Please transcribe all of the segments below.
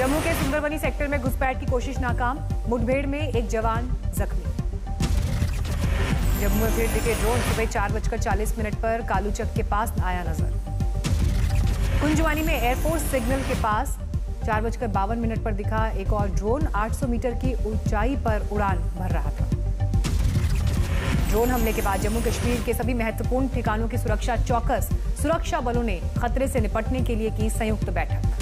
जम्मू के सुंदरबनी सेक्टर में घुसपैठ की कोशिश नाकाम, मुठभेड़ में एक जवान जख्मी। जम्मू में फिर दिखे ड्रोन, सुबह 4:40 पर कालूचक के पास आया नजर। कुंजवानी में एयरफोर्स सिग्नल के पास 4:52 पर दिखा एक और ड्रोन, 800 मीटर की ऊंचाई पर उड़ान भर रहा था। ड्रोन हमले के बाद जम्मू कश्मीर के सभी महत्वपूर्ण ठिकानों की सुरक्षा चौकस, सुरक्षा बलों ने खतरे से निपटने के लिए की संयुक्त बैठक।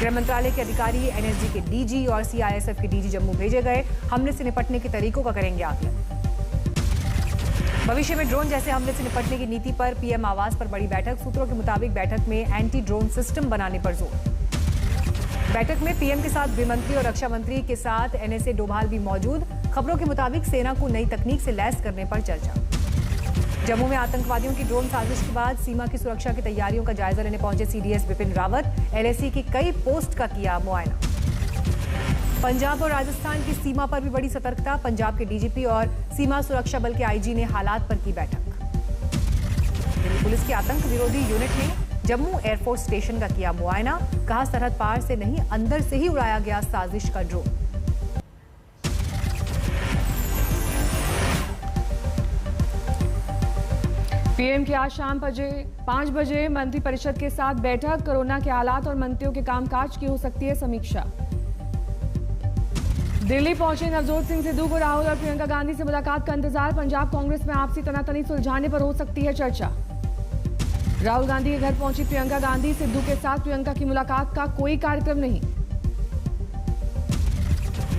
गृह मंत्रालय के अधिकारी, एनएसजी के डीजी और सीआईएसएफ के डीजी जम्मू भेजे गए, हमले से निपटने के तरीकों का करेंगे आकलन। भविष्य में ड्रोन जैसे हमले से निपटने की नीति पर पीएम आवास पर बड़ी बैठक, सूत्रों के मुताबिक बैठक में एंटी ड्रोन सिस्टम बनाने पर जोर। बैठक में पीएम के साथ गृह मंत्री और रक्षा मंत्री के साथ एनएसए डोभाल भी मौजूद। खबरों के मुताबिक सेना को नई तकनीक से लैस करने पर चर्चा। जम्मू में आतंकवादियों की ड्रोन साजिश के बाद सीमा की सुरक्षा की तैयारियों का जायजा लेने पहुंचे सीडीएस विपिन रावत, एलएसी की कई पोस्ट का किया मुआयना। पंजाब और राजस्थान की सीमा पर भी बड़ी सतर्कता, पंजाब के डीजीपी और सीमा सुरक्षा बल के आईजी ने हालात पर की बैठक। दिल्ली पुलिस की आतंक विरोधी यूनिट ने जम्मू एयरफोर्स स्टेशन का किया मुआयना, कहा सरहद पार से नहीं अंदर से ही उड़ाया गया साजिश का ड्रोन। पीएम की आज शाम 5 बजे मंत्रिपरिषद के साथ बैठक, कोरोना के हालात और मंत्रियों के कामकाज की हो सकती है समीक्षा। दिल्ली पहुंचे नवजोत सिंह सिद्धू को राहुल और प्रियंका गांधी से मुलाकात का इंतजार, पंजाब कांग्रेस में आपसी तनातनी सुलझाने पर हो सकती है चर्चा। राहुल गांधी के घर पहुंची प्रियंका गांधी, सिद्धू के साथ प्रियंका की मुलाकात का कोई कार्यक्रम नहीं।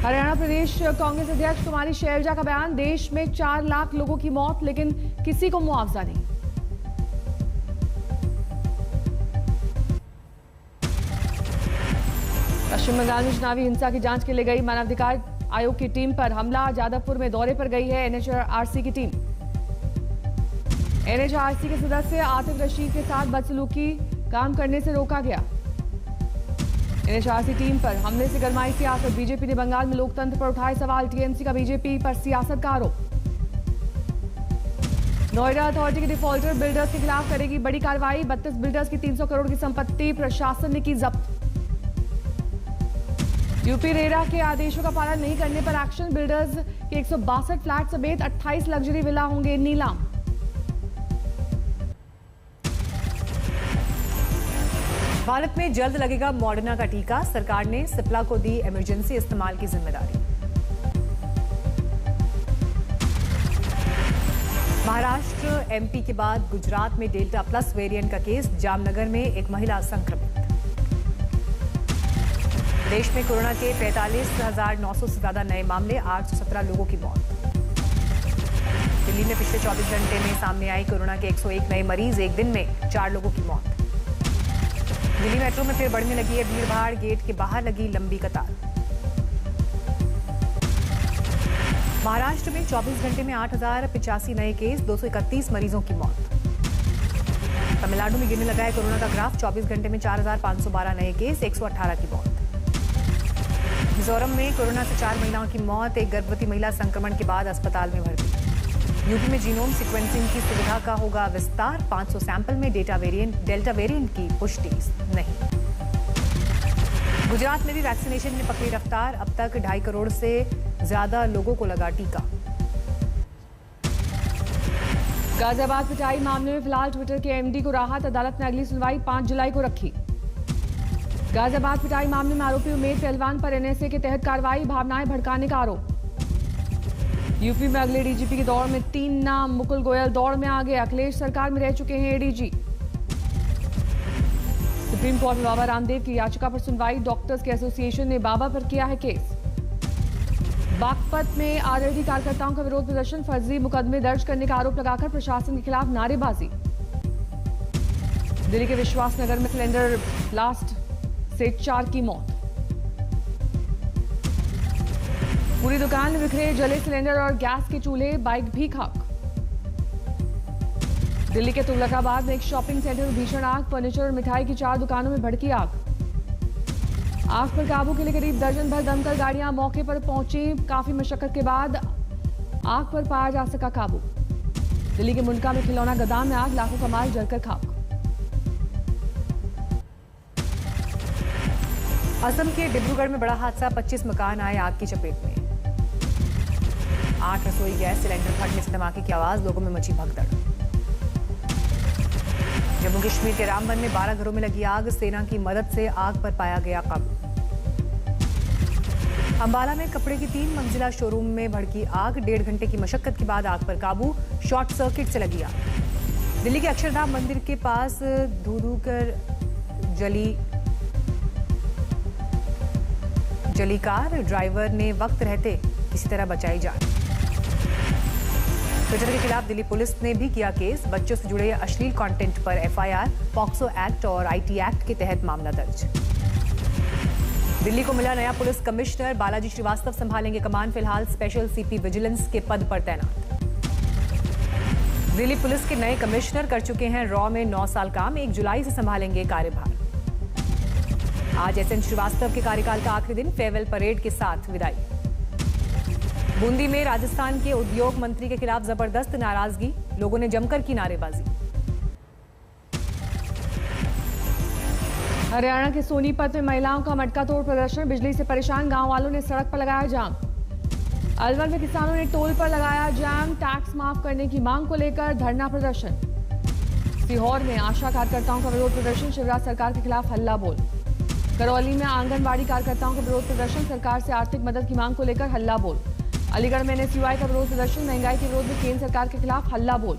हरियाणा प्रदेश कांग्रेस अध्यक्ष कुमारी शैलजा का बयान, देश में 4 लाख लोगों की मौत लेकिन किसी को मुआवजा नहीं। पश्चिम बंगाल में चुनावी हिंसा की जांच के लिए गई मानवाधिकार आयोग की टीम पर हमला, जादवपुर में दौरे पर गई है एनएचआरसी की टीम। एनएचआरसी के सदस्य आतिफ रशीद के साथ बदसलूकी काम करने से रोका गया। एनएचआरसी टीम पर हमले से गरमाई सियासत, बीजेपी ने बंगाल में लोकतंत्र पर उठाए सवाल, टीएमसी का बीजेपी पर सियासत का आरोप। नोएडा अथॉरिटी के डिफॉल्टर बिल्डर्स के खिलाफ करेगी बड़ी कार्रवाई, 32 बिल्डर्स की 300 करोड़ की संपत्ति प्रशासन ने की जब्त। यूपी रेरा के आदेशों का पालन नहीं करने पर एक्शन, बिल्डर्स के 162 फ्लैट समेत 28 लग्जरी विला होंगे नीलाम। भारत में जल्द लगेगा मॉडर्ना का टीका, सरकार ने सिप्ला को दी इमरजेंसी इस्तेमाल की जिम्मेदारी। महाराष्ट्र, एमपी के बाद गुजरात में डेल्टा प्लस वेरिएंट का केस, जामनगर में एक महिला संक्रमित। देश में कोरोना के 45,900 से ज्यादा नए मामले, 817 लोगों की मौत। दिल्ली में पिछले 24 घंटे में सामने आई कोरोना के 101 नए मरीज, एक दिन में 4 लोगों की मौत। दिल्ली मेट्रो में फिर बढ़ने लगी है भीड़भाड़, गेट के बाहर लगी लंबी कतार। महाराष्ट्र में 24 घंटे में 8,085 नए केस, 231 मरीजों की मौत। तमिलनाडु में गिरने लगा है कोरोना का ग्राफ, 24 घंटे में 4,512 नए केस, 118 की मौत। मिजोरम में कोरोना से 4 महिलाओं की मौत, एक गर्भवती महिला संक्रमण के बाद अस्पताल में भर्ती। यूपी में जीनोम सीक्वेंसिंग की सुविधा का होगा विस्तार, 500 सैंपल में डेल्टा वेरिएंट की पुष्टि नहीं। गुजरात में भी वैक्सीनेशन ने पकड़ी रफ्तार, अब तक 2.5 करोड़ से ज्यादा लोगों को लगा टीका। गाजियाबाद पिटाई मामले में फिलहाल ट्विटर के एमडी को राहत, अदालत ने अगली सुनवाई 5 जुलाई को रखी। गाजियाबाद पिटाई मामले में आरोपी उमेद पहलवान पर एनएसए के तहत कार्रवाई, भावनाएं भड़काने का आरोप। यूपी में अगले डीजीपी की दौड़ में 3 नाम, मुकुल गोयल दौड़ में आगे, अखिलेश सरकार में रह चुके हैं एडीजी। सुप्रीम कोर्ट में बाबा रामदेव की याचिका पर सुनवाई, डॉक्टर्स के एसोसिएशन ने बाबा पर किया है केस। बागपत में आरएलडी कार्यकर्ताओं का विरोध प्रदर्शन, फर्जी मुकदमे दर्ज करने का आरोप लगाकर प्रशासन के खिलाफ नारेबाजी। दिल्ली के विश्वास नगर में सिलेंडर ब्लास्ट से 4 की मौत। पूरी दुकान में बिखरे जले सिलेंडर और गैस के चूल्हे, बाइक भी खाक। दिल्ली के तुगलकाबाद में एक शॉपिंग सेंटर में भीषण आग, फर्नीचर और मिठाई की 4 दुकानों में भड़की आग। आग पर काबू के लिए करीब दर्जन भर दमकल गाड़ियां मौके पर पहुंची, काफी मशक्कत के बाद आग पर पाया जा सका काबू। दिल्ली के मुंडका में खिलौना गोदाम में आग, लाखों का माल जलकर खाक। असम के डिब्रूगढ़ में बड़ा हादसा, 25 मकान आए आग की चपेट में। 8 रसोई गैस सिलेंडर फटने से धमाके की आवाज, लोगों में मची भगदड़। जम्मू कश्मीर के रामबन में 12 घरों में लगी आग, सेना की मदद से आग पर पाया गया काबू। अंबाला में कपड़े की 3 मंजिला शोरूम में भड़की आग, 1.5 घंटे की मशक्कत के बाद आग पर काबू, शॉर्ट सर्किट से लगी आग। दिल्ली के अक्षरधाम मंदिर के पास धू कर जली कार, ड्राइवर ने वक्त रहते किसी तरह बचाई जान। ट्विटर के खिलाफ दिल्ली पुलिस ने भी किया केस, बच्चों से जुड़े अश्लील कंटेंट पर एफआईआर, पॉक्सो एक्ट और आईटी एक्ट के तहत मामला दर्ज। दिल्ली को मिला नया पुलिस कमिश्नर, बालाजी श्रीवास्तव संभालेंगे कमान, फिलहाल स्पेशल सीपी विजिलेंस के पद पर तैनात। दिल्ली पुलिस के नए कमिश्नर कर चुके हैं रॉ में 9 साल काम, 1 जुलाई से संभालेंगे कार्यभार। आज एसएन श्रीवास्तव के कार्यकाल का आखिरी दिन, फेयरवेल परेड के साथ विदाई। बूंदी में राजस्थान के उद्योग मंत्री के खिलाफ जबरदस्त नाराजगी, लोगों ने जमकर की नारेबाजी। हरियाणा के सोनीपत में महिलाओं का मटका तोड़ प्रदर्शन, बिजली से परेशान गांव वालों ने सड़क पर लगाया जाम। अलवर में किसानों ने टोल पर लगाया जाम, टैक्स माफ करने की मांग को लेकर धरना प्रदर्शन। सीहोर में आशा कार्यकर्ताओं का विरोध प्रदर्शन, शिवराज सरकार के खिलाफ हल्ला बोल। करौली में आंगनबाड़ी कार्यकर्ताओं का विरोध प्रदर्शन, सरकार से आर्थिक मदद की मांग को लेकर हल्ला बोल। अलीगढ़ में एनएसयूआई का विरोध प्रदर्शन, महंगाई के विरोध में केंद्र सरकार के खिलाफ हल्ला बोल।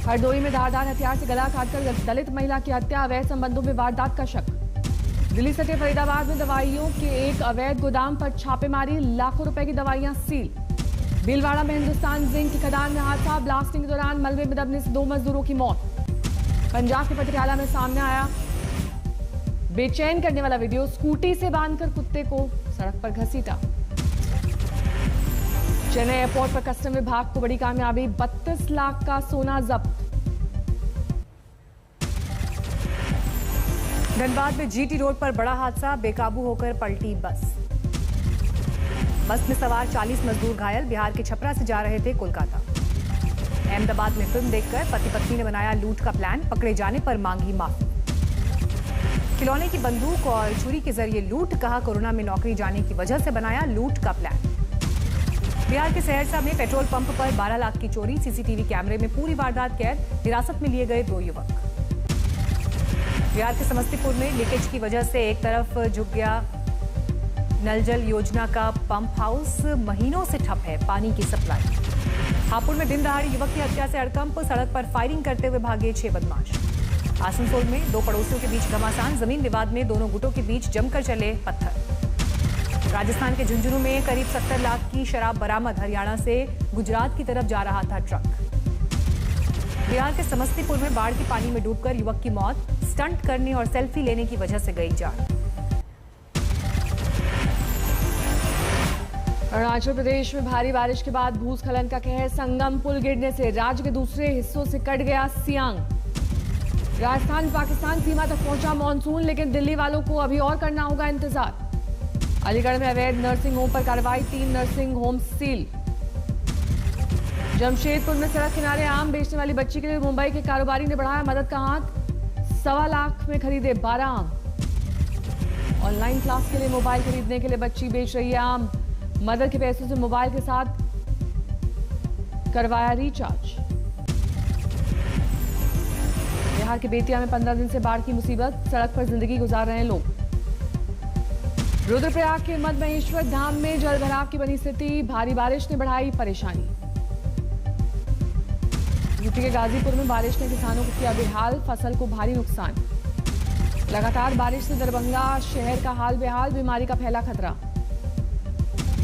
हरदोई में धारदार हथियार से गला काटकर दलित महिला की हत्या, अवैध संबंधों में वारदात का शक। दिल्ली सटे फरीदाबाद में दवाइयों के एक अवैध गोदाम पर छापेमारी, लाखों रुपए की दवाइयां सील। भीलवाड़ा में हिंदुस्तान जिंक की खदान में हादसा, ब्लास्टिंग के दौरान मलबे में दबने से 2 मजदूरों की मौत। पंजाब के पटियाला में सामने आया बेचैन करने वाला वीडियो, स्कूटी से बांधकर कुत्ते को सड़क पर घसीटा। चेन्नई एयरपोर्ट पर कस्टम विभाग को बड़ी कामयाबी, 32 लाख का सोना जब्त। धनबाद में जीटी रोड पर बड़ा हादसा, बेकाबू होकर पलटी बस। बस में सवार 40 मजदूर घायल, बिहार के छपरा से जा रहे थे कोलकाता। अहमदाबाद में फिल्म देखकर पति पत्नी ने बनाया लूट का प्लान, पकड़े जाने पर मांगी माफी। खिलौने की बंदूक और छुरी के जरिए लूट, कहा कोरोना में नौकरी जाने की वजह से बनाया लूट का प्लान। बिहार के सहरसा में पेट्रोल पंप पर 12 लाख की चोरी, सीसीटीवी कैमरे में पूरी वारदात कैद, हिरासत में लिए गए 2 युवक। बिहार के समस्तीपुर में लीकेज की वजह से एक तरफ झुक गया नल जल योजना का पंप हाउस, महीनों से ठप है पानी की सप्लाई। हापुड़ में दिन दहाड़े युवक की हत्या से हड़कंप, सड़क पर फायरिंग करते हुए भागे 6 बदमाश। आसनसोल में 2 पड़ोसियों के बीच घमासान, जमीन विवाद में दोनों गुटों के बीच जमकर चले पत्थर। राजस्थान के झुंझुनू में करीब 70 लाख की शराब बरामद, हरियाणा से गुजरात की तरफ जा रहा था ट्रक। बिहार के समस्तीपुर में बाढ़ के पानी में डूबकर युवक की मौत, स्टंट करने और सेल्फी लेने की वजह से गई जान। अरुणाचल प्रदेश में भारी बारिश के बाद भूस्खलन का कहर, संगम पुल गिरने से राज्य के दूसरे हिस्सों से कट गया सियांग। राजस्थान पाकिस्तान सीमा तक पहुंचा मानसून, लेकिन दिल्ली वालों को अभी और करना होगा इंतजार। अलीगढ़ में अवैध नर्सिंग होम पर कार्रवाई, 3 नर्सिंग होम सील। जमशेदपुर में सड़क किनारे आम बेचने वाली बच्ची के लिए मुंबई के कारोबारी ने बढ़ाया मदद का हाथ, 1.25 लाख में खरीदे 12 आम। ऑनलाइन क्लास के लिए मोबाइल खरीदने के लिए बच्ची बेच रही है आम, मदद के पैसों से मोबाइल के साथ करवाया रिचार्ज। बिहार के बेतिया में 15 दिन से बाढ़ की मुसीबत, सड़क पर जिंदगी गुजार रहे हैं लोग। रुद्रप्रयाग के मद महेश्वर धाम में जलभराव की बनी स्थिति, भारी बारिश ने बढ़ाई परेशानी। यूपी के गाजीपुर में बारिश ने किसानों को किया बेहाल, फसल को भारी नुकसान। लगातार बारिश से दरभंगा शहर का हाल बेहाल, बीमारी का फैला खतरा।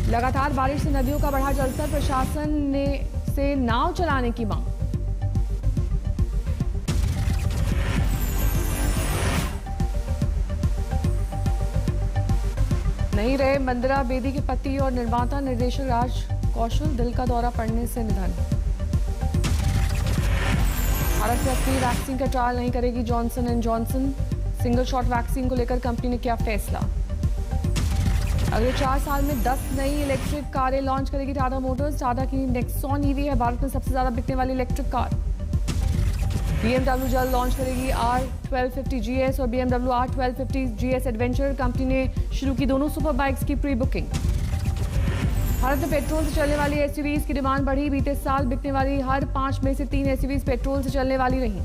लगातार बारिश से नदियों का बढ़ा जलस्तर, प्रशासन से नाव चलाने की मांग। नहीं रहे मंदिरा बेदी के पति और निर्माता निर्देशक राज कौशल, दिल का दौरा पड़ने से निधन। भारत से अपनी वैक्सीन का ट्रायल नहीं करेगी Johnson and Johnson, single shot vaccine को लेकर कंपनी ने किया फैसला। अगले 4 साल में 10 नई इलेक्ट्रिक कारें लॉन्च करेगी टाटा मोटर्स। टाटा की नेक्सॉन ईवी है भारत में सबसे ज्यादा बिकने वाली इलेक्ट्रिक कार। BMW जल्द लॉन्च करेगी R1250 GS और BMW R1250 GS adventure. Company ने शुरू की दोनों सुपर बाइक्स की प्री बुकिंग। भारत में पेट्रोल से चलने वाली एसयूवीज की डिमांड बढ़ी। बीते साल बिकने वाली हर 5 में से 3 एसयूवीज पेट्रोल से चलने वाली रही।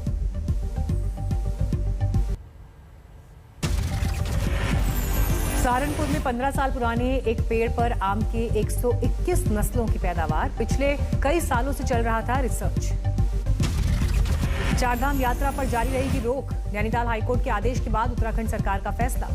सहारनपुर में 15 साल पुराने एक पेड़ पर आम के 121 नस्लों की पैदावार। पिछले कई सालों से चल रहा था रिसर्च। चारधाम यात्रा पर जारी रहेगी रोक। नैनीताल हाईकोर्ट के आदेश के बाद उत्तराखंड सरकार का फैसला।